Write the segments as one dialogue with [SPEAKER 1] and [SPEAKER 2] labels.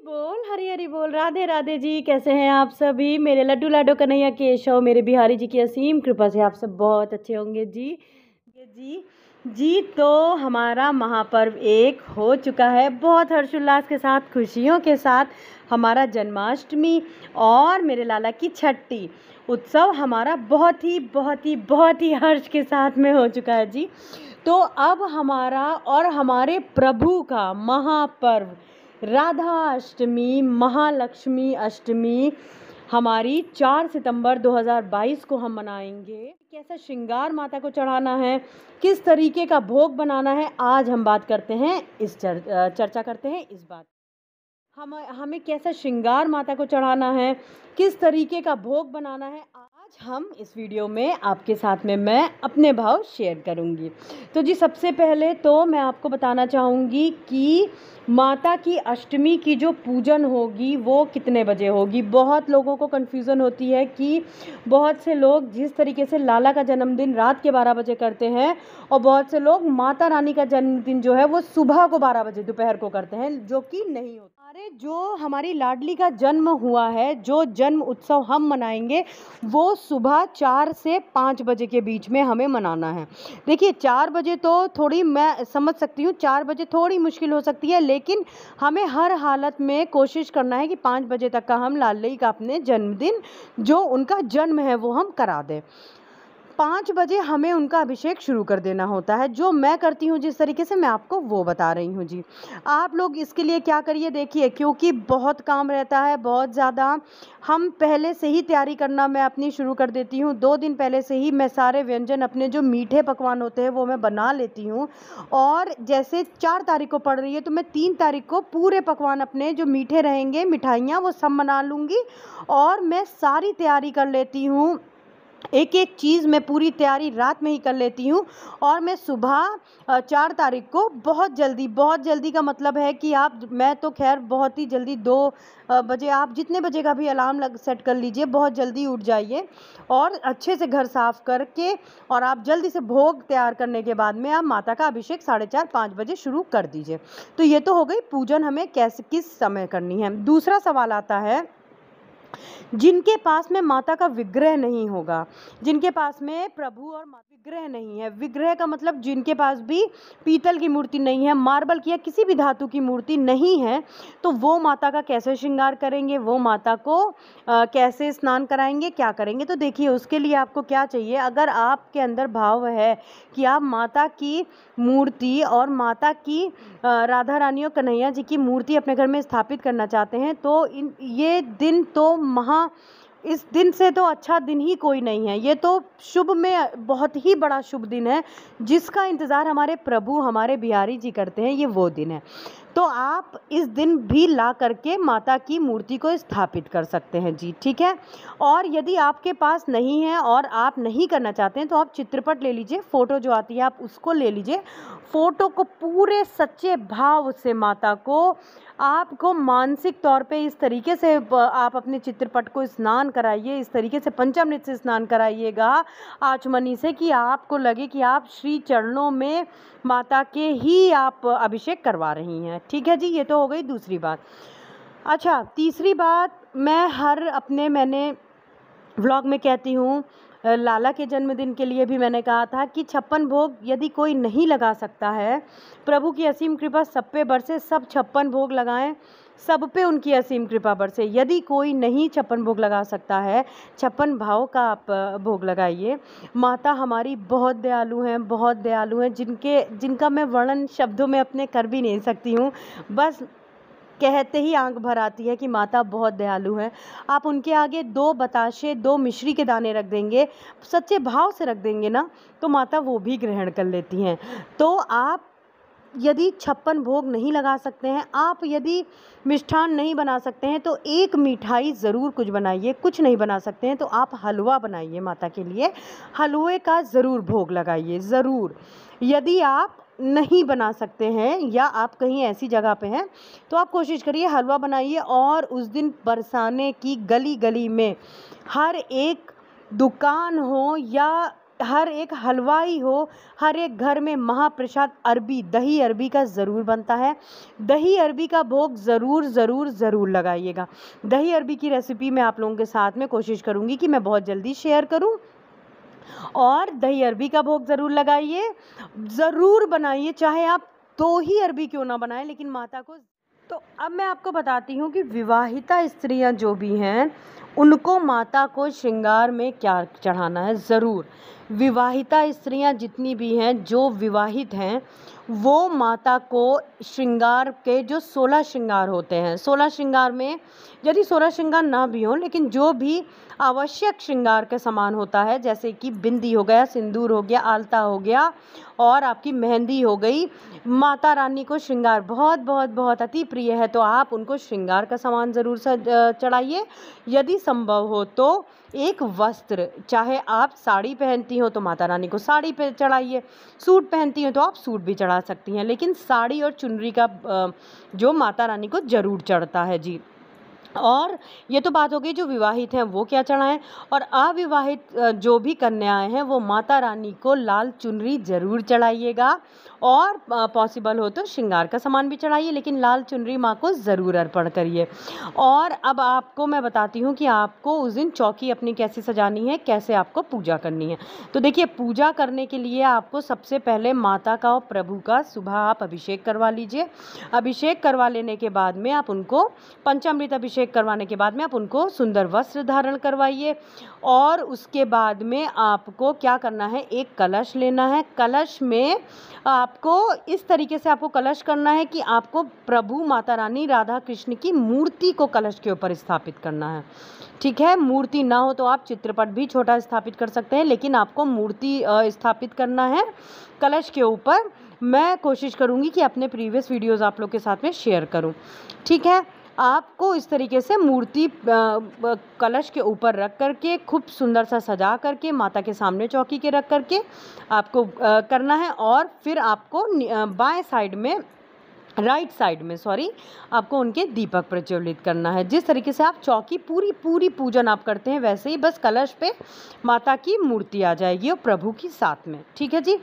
[SPEAKER 1] बोल, हरी हरी बोल, राधे राधे जी। कैसे हैं आप सभी? मेरे लड्डू लाडो कन्हैया केशव, मेरे बिहारी जी की असीम कृपा से आप सब बहुत अच्छे होंगे जी। ये जी तो हमारा महापर्व एक हो चुका है, बहुत हर्षोल्लास के साथ, खुशियों के साथ। हमारा जन्माष्टमी और मेरे लाला की छठी उत्सव हमारा बहुत ही हर्ष के साथ में हो चुका है जी। तो अब हमारा और हमारे प्रभु का महापर्व राधा अष्टमी, महालक्ष्मी अष्टमी हमारी 4 सितंबर 2022 को हम मनाएंगे। कैसा श्रृंगार माता को चढ़ाना है, किस तरीके का भोग बनाना है, आज हम बात करते हैं, चर्चा करते हैं इस बात। हमें कैसा श्रृंगार माता को चढ़ाना है, किस तरीके का भोग बनाना है, आज हम इस वीडियो में आपके साथ में मैं अपने भाव शेयर करूंगी। तो जी सबसे पहले तो मैं आपको बताना चाहूँगी कि माता की अष्टमी की जो पूजन होगी वो कितने बजे होगी। बहुत लोगों को कन्फ्यूज़न होती है कि बहुत से लोग जिस तरीके से लाला का जन्मदिन रात के 12 बजे करते हैं और बहुत से लोग माता रानी का जन्मदिन जो है वो सुबह को 12 बजे दोपहर को करते हैं, जो कि नहीं होता। अरे जो हमारी लाडली का जन्म हुआ है, जो जन्म उत्सव हम मनाएंगे वो सुबह 4 से 5 बजे के बीच में हमें मनाना है। देखिए 4 बजे तो थोड़ी मैं समझ सकती हूँ, 4 बजे थोड़ी मुश्किल हो सकती है, लेकिन हमें हर हालत में कोशिश करना है कि 5 बजे तक का हम लाडली का अपने जन्मदिन जो उनका जन्म है वो हम करा दें। 5 बजे हमें उनका अभिषेक शुरू कर देना होता है। जो मैं करती हूँ जिस तरीके से, मैं आपको वो बता रही हूँ जी। आप लोग इसके लिए क्या करिए, देखिए क्योंकि बहुत काम रहता है, बहुत ज़्यादा, हम पहले से ही तैयारी करना मैं अपनी शुरू कर देती हूँ। 2 दिन पहले से ही मैं सारे व्यंजन अपने जो मीठे पकवान होते हैं वो मैं बना लेती हूँ। और जैसे 4 तारीख को पड़ रही है तो मैं 3 तारीख को पूरे पकवान अपने जो मीठे रहेंगे, मिठाइयाँ, वो सब बना लूँगी और मैं सारी तैयारी कर लेती हूँ। एक एक चीज़ मैं पूरी तैयारी रात में ही कर लेती हूँ और मैं सुबह 4 तारीख को बहुत जल्दी का मतलब है कि मैं तो खैर बहुत ही जल्दी 2 बजे, आप जितने बजे का भी अलार्म सेट कर लीजिए, बहुत जल्दी उठ जाइए और अच्छे से घर साफ करके और आप जल्दी से भोग तैयार करने के बाद में आप माता का अभिषेक 4:30-5 बजे शुरू कर दीजिए। तो ये तो हो गई पूजन हमें कैसे किस समय करनी है। दूसरा सवाल आता है जिनके पास में माता का विग्रह नहीं होगा, जिनके पास में प्रभु और माता विग्रह नहीं है। विग्रह का मतलब जिनके पास भी पीतल की मूर्ति नहीं है, मार्बल की या किसी भी धातु की मूर्ति नहीं है, तो वो माता का कैसे श्रृंगार करेंगे, वो माता को कैसे स्नान कराएंगे, क्या करेंगे। तो देखिए उसके लिए आपको क्या चाहिए, अगर आपके अंदर भाव है कि आप माता की मूर्ति और माता की राधा रानी और कन्हैया जी की मूर्ति अपने घर में स्थापित करना चाहते हैं, तो ये दिन तो इस दिन से तो अच्छा दिन ही कोई नहीं है। ये तो शुभ में बहुत ही बड़ा शुभ दिन है, जिसका इंतज़ार हमारे प्रभु, हमारे बिहारी जी करते हैं। ये वो दिन है, तो आप इस दिन भी ला करके माता की मूर्ति को स्थापित कर सकते हैं जी, ठीक है। और यदि आपके पास नहीं है और आप नहीं करना चाहते हैं तो आप चित्रपट ले लीजिए, फ़ोटो जो आती है आप उसको ले लीजिए। फ़ोटो को पूरे सच्चे भाव से माता को, आपको मानसिक तौर पे इस तरीके से आप अपने चित्रपट को स्नान कराइए, इस तरीके से पंचामृत से स्नान कराइएगा आचमनी से, कि आपको लगे कि आप श्री चरणों में माता के ही आप अभिषेक करवा रही हैं, ठीक है जी। ये तो हो गई दूसरी बात। अच्छा, तीसरी बात, मैंने व्लॉग में कहती हूँ, लाला के जन्मदिन के लिए भी मैंने कहा था कि 56 भोग यदि कोई नहीं लगा सकता है, प्रभु की असीम कृपा सब पे बरसे, सब 56 भोग लगाएं, सब पे उनकी असीम कृपा बरसे। यदि कोई नहीं 56 भोग लगा सकता है, 56 भाव का आप भोग लगाइए। माता हमारी बहुत दयालु हैं, जिनका मैं वर्णन शब्दों में अपने कर भी नहीं सकती हूँ। बस कहते ही आंख भर आती है कि माता बहुत दयालु है। आप उनके आगे 2 बताशे, 2 मिश्री के दाने रख देंगे, सच्चे भाव से रख देंगे ना, तो माता वो भी ग्रहण कर लेती हैं। तो आप यदि 56 भोग नहीं लगा सकते हैं, आप यदि मिष्ठान नहीं बना सकते हैं, तो एक मिठाई ज़रूर कुछ बनाइए। कुछ नहीं बना सकते हैं तो आप हलवा बनाइए माता के लिए, हलवे का ज़रूर भोग लगाइए, ज़रूर। यदि आप नहीं बना सकते हैं या आप कहीं ऐसी जगह पे हैं तो आप कोशिश करिए हलवा बनाइए और उस दिन बरसाने की गली गली में, हर एक दुकान हो या हर एक हलवाई हो, हर एक घर में महाप्रसाद अरबी, दही अरबी का ज़रूर बनता है। दही अरबी का भोग ज़रूर ज़रूर ज़रूर लगाइएगा। दही अरबी की रेसिपी मैं आप लोगों के साथ में कोशिश करूँगी कि मैं बहुत जल्दी शेयर करूँ, और दही अरबी का भोग ज़रूर लगाइए, ज़रूर बनाइए, चाहे आप 2 ही अरबी क्यों ना बनाएं, लेकिन माता को। तो अब मैं आपको बताती हूँ कि विवाहिता स्त्रियाँ जो भी हैं, उनको माता को श्रृंगार में क्या चढ़ाना है। ज़रूर विवाहिता स्त्रियाँ जितनी भी हैं, जो विवाहित हैं, वो माता को श्रृंगार के जो 16 श्रृंगार होते हैं, 16 श्रृंगार में यदि 16 श्रृंगार ना भी हों, लेकिन जो भी आवश्यक श्रृंगार का सामान होता है, जैसे कि बिंदी हो गया, सिंदूर हो गया, आलता हो गया, और आपकी मेहंदी हो गई, माता रानी को श्रृंगार बहुत बहुत बहुत अति प्रिय है, तो आप उनको श्रृंगार का सामान ज़रूर चढ़ाइए। यदि संभव हो तो एक वस्त्र, चाहे आप साड़ी पहनती हो तो माता रानी को साड़ी पे चढ़ाइए, सूट पहनती हो तो आप सूट भी चढ़ा सकती हैं, लेकिन साड़ी और चुनरी का जो माता रानी को ज़रूर चढ़ता है जी। और ये तो बात हो गई जो विवाहित हैं वो क्या चढ़ाएं, और अविवाहित जो भी कन्याएं हैं वो माता रानी को लाल चुनरी ज़रूर चढ़ाइएगा, और पॉसिबल हो तो श्रृंगार का सामान भी चढ़ाइए, लेकिन लाल चुनरी माँ को ज़रूर अर्पण करिए। और अब आपको मैं बताती हूँ कि आपको उस दिन चौकी अपनी कैसे सजानी है, कैसे आपको पूजा करनी है। तो देखिए, पूजा करने के लिए आपको सबसे पहले माता का और प्रभु का सुबह आप अभिषेक करवा लीजिए। अभिषेक करवा लेने के बाद में आप उनको पंचामृत अभिषेक करवाने के बाद में आप उनको सुंदर वस्त्र धारण करवाइए, और उसके बाद में आपको क्या करना है, एक कलश लेना है। कलश में आपको इस तरीके से आपको कलश करना है कि आपको प्रभु माता रानी राधा कृष्ण की मूर्ति को कलश के ऊपर स्थापित करना है। ठीक है, मूर्ति ना हो तो आप चित्रपट भी छोटा स्थापित कर सकते हैं, लेकिन आपको मूर्ति स्थापित करना है कलश के ऊपर। मैं कोशिश करूँगी कि अपने प्रीवियस वीडियोज़ आप लोग के साथ में शेयर करूँ। ठीक है, आपको इस तरीके से मूर्ति कलश के ऊपर रख करके खूब सुंदर सा सजा करके माता के सामने चौकी के रख करके आपको करना है, और फिर आपको बाएं साइड में, राइट साइड में सॉरी, आपको उनके दीपक प्रज्वलित करना है। जिस तरीके से आप चौकी पूरी पूजन आप करते हैं, वैसे ही बस कलश पे माता की मूर्ति आ जाएगी और प्रभु की साथ में। ठीक है जी,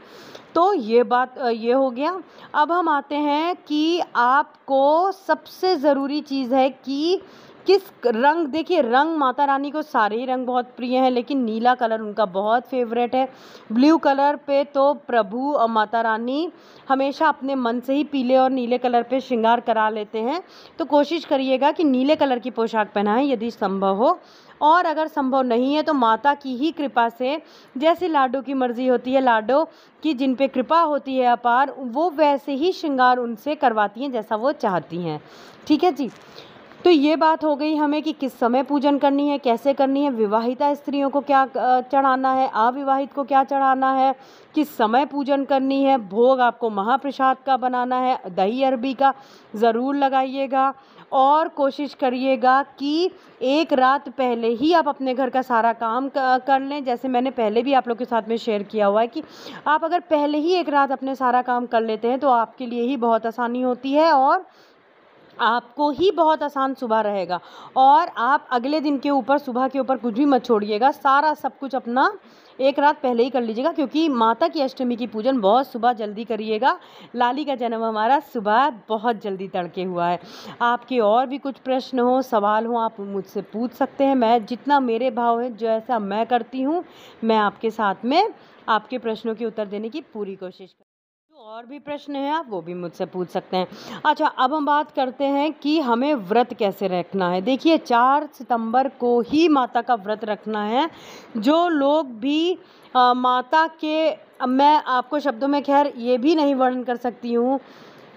[SPEAKER 1] तो ये बात ये हो गया। अब हम आते हैं कि आपको सबसे ज़रूरी चीज़ है कि किस रंग, देखिए रंग माता रानी को सारे ही रंग बहुत प्रिय हैं, लेकिन नीला कलर उनका बहुत फेवरेट है। ब्लू कलर पे तो प्रभु और माता रानी हमेशा अपने मन से ही पीले और नीले कलर पे श्रृंगार करा लेते हैं, तो कोशिश करिएगा कि नीले कलर की पोशाक पहनाएं यदि संभव हो, और अगर संभव नहीं है तो माता की ही कृपा से, जैसे लाडो की मर्जी होती है, लाडो की जिन पे कृपा होती है अपार, वो वैसे ही श्रृंगार उनसे करवाती हैं जैसा वो चाहती हैं। ठीक है जी, तो ये बात हो गई हमें कि किस समय पूजन करनी है, कैसे करनी है, विवाहिता स्त्रियों को क्या चढ़ाना है, अविवाहित को क्या चढ़ाना है, किस समय पूजन करनी है। भोग आपको महाप्रसाद का बनाना है, दही अरबी का ज़रूर लगाइएगा, और कोशिश करिएगा कि एक रात पहले ही आप अपने घर का सारा काम कर लें। जैसे मैंने पहले भी आप लोग के साथ में शेयर किया हुआ है कि आप अगर पहले ही एक रात अपने सारा काम कर लेते हैं तो आपके लिए ही बहुत आसानी होती है, और आपको ही बहुत आसान सुबह रहेगा। और आप अगले दिन के ऊपर, सुबह के ऊपर कुछ भी मत छोड़िएगा, सारा सब कुछ अपना एक रात पहले ही कर लीजिएगा, क्योंकि माता की अष्टमी की पूजन बहुत सुबह जल्दी करिएगा। लाली का जन्म हमारा सुबह बहुत जल्दी तड़के हुआ है। आपके और भी कुछ प्रश्न हो, सवाल हो, आप मुझसे पूछ सकते हैं। मैं जितना मेरे भाव है, जो ऐसा मैं करती हूँ, मैं आपके साथ में आपके प्रश्नों के उत्तर देने की पूरी कोशिश करती हूँ। और भी प्रश्न हैं आप वो भी मुझसे पूछ सकते हैं। अच्छा, अब हम बात करते हैं कि हमें व्रत कैसे रखना है। देखिए, 4 सितंबर को ही माता का व्रत रखना है। जो लोग भी माता के, मैं आपको शब्दों में खैर ये भी नहीं वर्णन कर सकती हूँ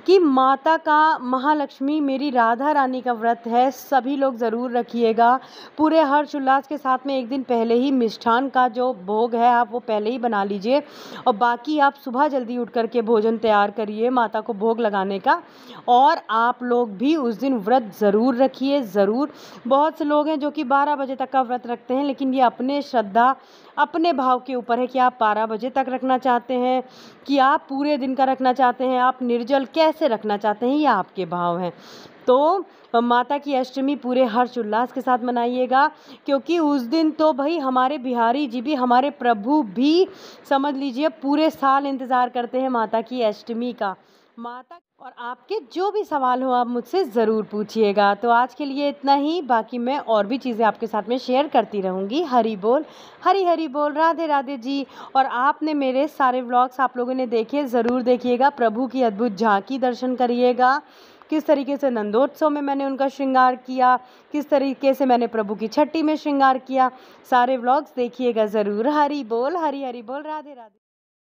[SPEAKER 1] कि माता का, महालक्ष्मी मेरी राधा रानी का व्रत है, सभी लोग ज़रूर रखिएगा। पूरे हर्ष उल्लास के साथ में एक दिन पहले ही मिष्ठान का जो भोग है आप वो पहले ही बना लीजिए, और बाकी आप सुबह जल्दी उठ करके भोजन तैयार करिए माता को भोग लगाने का। और आप लोग भी उस दिन व्रत ज़रूर रखिए, ज़रूर। बहुत से लोग हैं जो कि 12 बजे तक का व्रत रखते हैं, लेकिन ये अपने श्रद्धा, अपने भाव के ऊपर है कि आप 12 बजे तक रखना चाहते हैं, कि आप पूरे दिन का रखना चाहते हैं, आप निर्जल कैसे रखना चाहते हैं, ये आपके भाव हैं। तो माता की अष्टमी पूरे हर्ष उल्लास के साथ मनाइएगा, क्योंकि उस दिन तो भाई हमारे बिहारी जी भी, हमारे प्रभु भी समझ लीजिए पूरे साल इंतज़ार करते हैं माता की अष्टमी का। माता और आपके जो भी सवाल हो आप मुझसे ज़रूर पूछिएगा। तो आज के लिए इतना ही, बाकी मैं और भी चीज़ें आपके साथ में शेयर करती रहूँगी। हरि बोल, हरि हरि बोल, राधे राधे जी। और आपने मेरे सारे व्लॉग्स आप लोगों ने देखे, ज़रूर देखिएगा, प्रभु की अद्भुत झांकी दर्शन करिएगा, किस तरीके से नंदोत्सव में मैंने उनका श्रृंगार किया, किस तरीके से मैंने प्रभु की छठी में श्रृंगार किया, सारे व्लॉग्स देखिएगा ज़रूर। हरि बोल, हरि हरि बोल, राधे राधे।